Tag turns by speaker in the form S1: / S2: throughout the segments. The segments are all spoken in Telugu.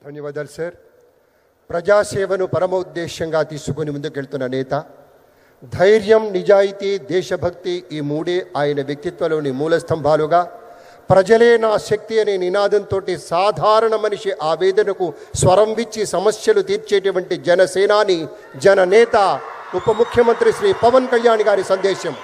S1: ధన్యవాదాలు సార్. ప్రజాసేవను పరమోద్దేశ్యంగా తీసుకుని ముందుకెళ్తున్న నేత, ధైర్యం, నిజాయితీ, దేశభక్తి ఈ మూడే ఆయన వ్యక్తిత్వంలోని మూలస్తంభాలుగా, ప్రజలే నా శక్తి అనే నినాదంతో సాధారణ మనిషి ఆవేదనకు స్వరం విచ్చి సమస్యలు తీర్చేటువంటి జనసేనాని, జననేత, ఉప ముఖ్యమంత్రి శ్రీ పవన్ కళ్యాణ్ గారి సందేశం.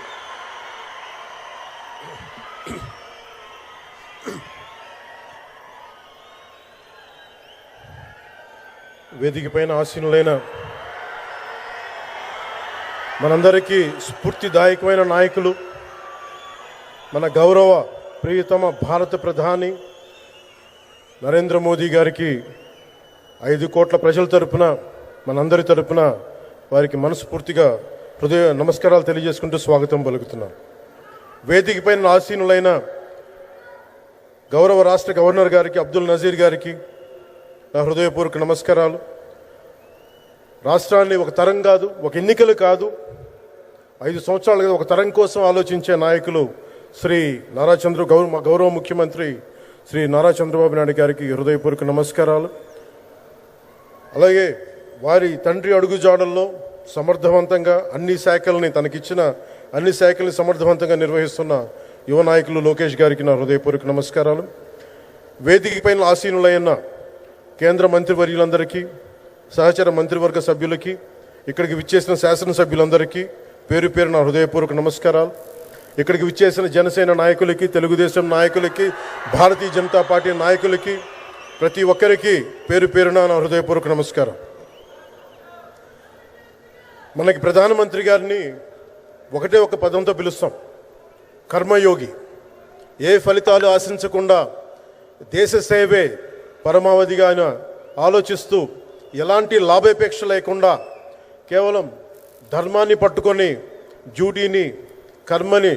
S2: వేదిక పైన ఆసీనులైన మనందరికీ స్ఫూర్తిదాయకమైన నాయకులు, మన గౌరవ ప్రియతమ భారత ప్రధాని నరేంద్ర మోదీ గారికి 5 కోట్ల ప్రజల తరపున, మనందరి తరపున వారికి మనస్ఫూర్తిగా హృదయ నమస్కారాలు తెలియజేసుకుంటూ స్వాగతం పలుకుతున్నాను. వేదిక పైన ఆసీనులైన గౌరవ రాష్ట్ర గవర్నర్ గారికి, అబ్దుల్ నజీర్ గారికి నా హృదయపూర్వక నమస్కారాలు. రాష్ట్రాన్ని ఒక తరం కాదు, ఒక ఎన్నికలు కాదు, 5 సంవత్సరాలు కాదు, ఒక తరం కోసం ఆలోచించే నాయకులు శ్రీ గౌరవ ముఖ్యమంత్రి శ్రీ నారా చంద్రబాబు నాయుడు గారికి హృదయపూర్వక నమస్కారాలు. అలాగే వారి తండ్రి అడుగుజాడల్లో సమర్థవంతంగా తనకిచ్చిన అన్ని శాఖల్ని సమర్థవంతంగా నిర్వహిస్తున్న యువ నాయకులు లోకేష్ గారికి నా హృదయపూర్వక నమస్కారాలు. వేదిక పైన ఆసీనులైన కేంద్ర మంత్రివర్యులందరికీ, సహచర మంత్రివర్గ సభ్యులకి, ఇక్కడికి విచ్చేసిన శాసనసభ్యులందరికీ పేరు పేరు నా హృదయపూర్వక నమస్కారాలు. ఇక్కడికి విచ్చేసిన జనసేన నాయకులకి, తెలుగుదేశం నాయకులకి, భారతీయ జనతా పార్టీ నాయకులకి, ప్రతి ఒక్కరికి పేరు పేరున నా హృదయపూర్వక నమస్కారం. మనకి ప్రధానమంత్రి గారిని ఒకటే ఒక పదంతో పిలుస్తాం, కర్మయోగి. ఏ ఫలితాలు ఆశించకుండా దేశ సేవే పరమావధిగా ఆయన ఆలోచిస్తూ, ఎలాంటి లాభాపేక్ష లేకుండా కేవలం ధర్మాన్ని పట్టుకొని డ్యూటీని, కర్మని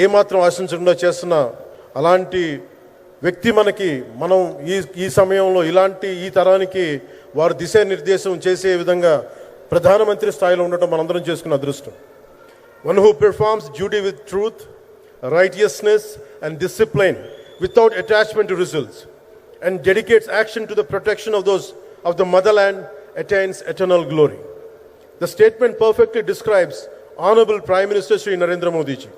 S2: ఏమాత్రం ఆశించకుండా చేస్తున్న అలాంటి వ్యక్తి మనం ఈ సమయంలో ఈ తరానికి వారు దిశానిర్దేశం చేసే విధంగా ప్రధానమంత్రి స్థాయిలో ఉండటం మనందరం చేసుకున్న అదృష్టం. One who performs duty with truth, righteousness and discipline without attachment to results and dedicates action to the protection of the motherland attains eternal glory. The statement perfectly describes Honorable Prime Minister Shri Narendra Modi ji.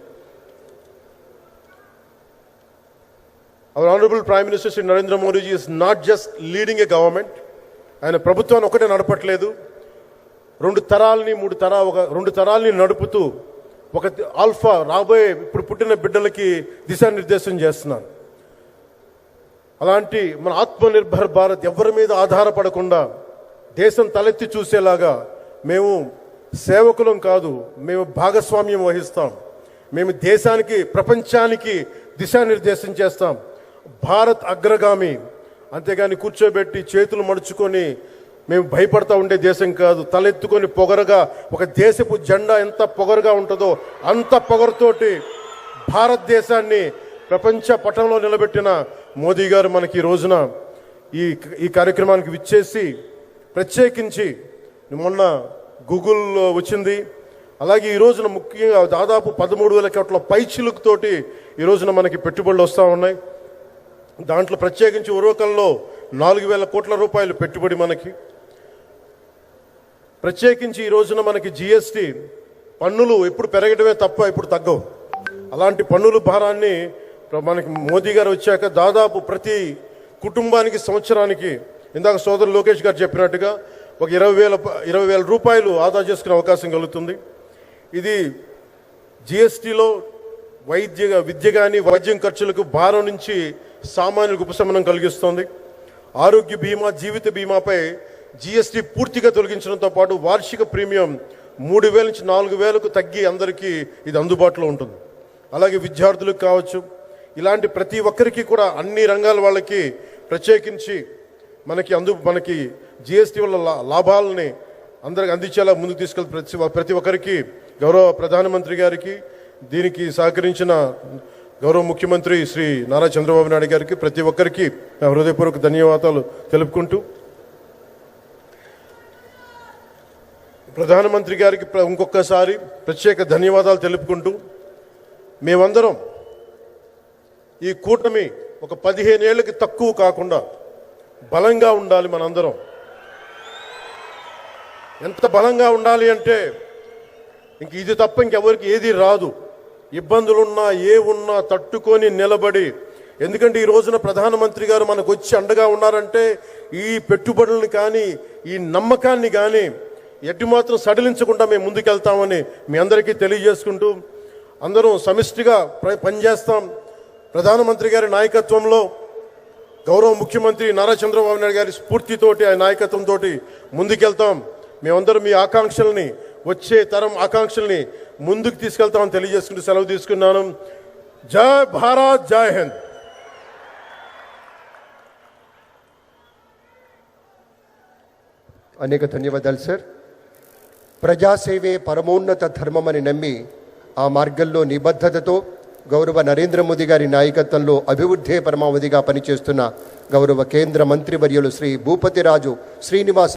S2: Our Honorable Prime Minister Shri Narendra Modi ji is not just leading a government, ఆయన ప్రభుత్వాన్ని ఒకటే నడపట్లేదు, 2 తరాల్ని నడుపుతూ ఒక ఆల్ఫా రాబోయే ఇప్పుడు పుట్టిన బిడ్డలకి దిశానిర్దేశం చేస్తున్నారు. అలాంటి మన ఆత్మనిర్భర్ భారత్ ఎవరి మీద ఆధారపడకుండా దేశం తలెత్తి చూసేలాగా మేము సేవకులం కాదు, మేము భాగస్వామ్యం వహిస్తాం. మేము దేశానికి, ప్రపంచానికి దిశానిర్దేశం చేస్తాం. భారత్ అగ్రగామి, అంతేగాని కూర్చోబెట్టి చేతులు మడుచుకొని మేము భయపడతా ఉండే దేశం కాదు. తలెత్తుకొని పొగరగా, ఒక దేశపు జెండా ఎంత పొగరుగా ఉంటుందో అంత పొగరుతోటి భారతదేశాన్ని ప్రపంచ పటంలో నిలబెట్టిన మోదీ గారు మనకి ఈ రోజున ఈ కార్యక్రమానికి విచ్చేసి, ప్రత్యేకించి మొన్న గూగుల్ వచ్చింది, అలాగే ఈ రోజున ముఖ్యంగా దాదాపు 13,000 కోట్ల పైచిలుకుతోటి ఈ రోజున మనకి పెట్టుబడులు వస్తూ ఉన్నాయి. దాంట్లో ప్రత్యేకించి ఉరవకంలో 4,000 కోట్ల రూపాయలు పెట్టుబడి మనకి. ప్రత్యేకించి ఈ రోజున మనకి జిఎస్టీ పన్నులు ఎప్పుడు పెరగడమే తప్ప ఇప్పుడు తగ్గవు. అలాంటి పన్నుల భారాన్ని మనకి మోదీ గారు వచ్చాక దాదాపు ప్రతి కుటుంబానికి సంవత్సరానికి, ఇందాక సోదరు లోకేష్ గారు చెప్పినట్టుగా, ఒక 20,000 రూపాయలు ఆదా చేసుకునే అవకాశం కలుగుతుంది. ఇది జిఎస్టీలో విద్య కానీ వైద్యం ఖర్చులకు భారం నుంచి సామాన్యులకు ఉపశమనం కలిగిస్తుంది. ఆరోగ్య బీమా, జీవిత బీమాపై జిఎస్టీ పూర్తిగా తొలగించడంతో పాటు వార్షిక ప్రీమియం 3,000 నుంచి 4,000కు తగ్గి అందరికీ ఇది అందుబాటులో ఉంటుంది. అలాగే విద్యార్థులకు కావచ్చు, ఇలాంటి ప్రతి ఒక్కరికి కూడా అన్ని రంగాల వాళ్ళకి ప్రత్యేకించి మనకి జిఎస్టీ వల్ల లాభాలని అందరికి అందించేలా ముందుకు తీసుకెళ్ళి ప్రతి ఒక్కరికి, గౌరవ ప్రధానమంత్రి గారికి, దీనికి సహకరించిన గౌరవ ముఖ్యమంత్రి శ్రీ నారా చంద్రబాబు నాయుడు గారికి, ప్రతి ఒక్కరికి నా హృదయపూర్వక ధన్యవాదాలు తెలుపుకుంటూ, ప్రధానమంత్రి గారికి ఇంకొకసారి ప్రత్యేక ధన్యవాదాలు తెలుపుకుంటూ, మేమందరం ఈ కూటమి ఒక 15 ఏళ్ళకి తక్కువ కాకుండా బలంగా ఉండాలి. మనందరం ఎంత బలంగా ఉండాలి అంటే ఇంక ఇది తప్ప ఇంకెవరికి ఏది రాదు. ఇబ్బందులున్నా ఏ ఉన్నా తట్టుకొని నిలబడి, ఎందుకంటే ఈ రోజున ప్రధానమంత్రి గారు మనకు వచ్చి అండగా ఉన్నారంటే ఈ పెట్టుబడులను కానీ ఈ నమ్మకాన్ని కానీ ఎట్టి మాత్రం సడలించకుండా మేము ముందుకెళ్తామని మీ అందరికీ తెలియజేసుకుంటూ, అందరం సమిష్టిగా పనిచేస్తాం. ప్రధానమంత్రి గారి నాయకత్వంలో గౌరవ ముఖ్యమంత్రి నారా చంద్రబాబు నాయుడు గారి స్ఫూర్తితోటి, ఆయన నాయకత్వంతో ముందుకెళ్తాం. మేమందరం మీ ఆకాంక్షల్ని, వచ్చే తరం ఆకాంక్షల్ని ముందుకు తీసుకెళ్తామని తెలియజేసుకుంటూ సెలవు తీసుకున్నాను. జై భారత్, జై హింద్.
S1: అనేక ధన్యవాదాలు సార్. ప్రజాసేవే పరమోన్నత ధర్మమని నమ్మి ఆ మార్గంలో నిబద్ధతతో గౌరవ నరేంద్ర మోదీ గారి నాయకత్వంలో అభివృద్ధే పరమావధిగా పనిచేస్తున్న గౌరవ కేంద్ర మంత్రివర్యులు శ్రీ భూపతిరాజు శ్రీనివాస్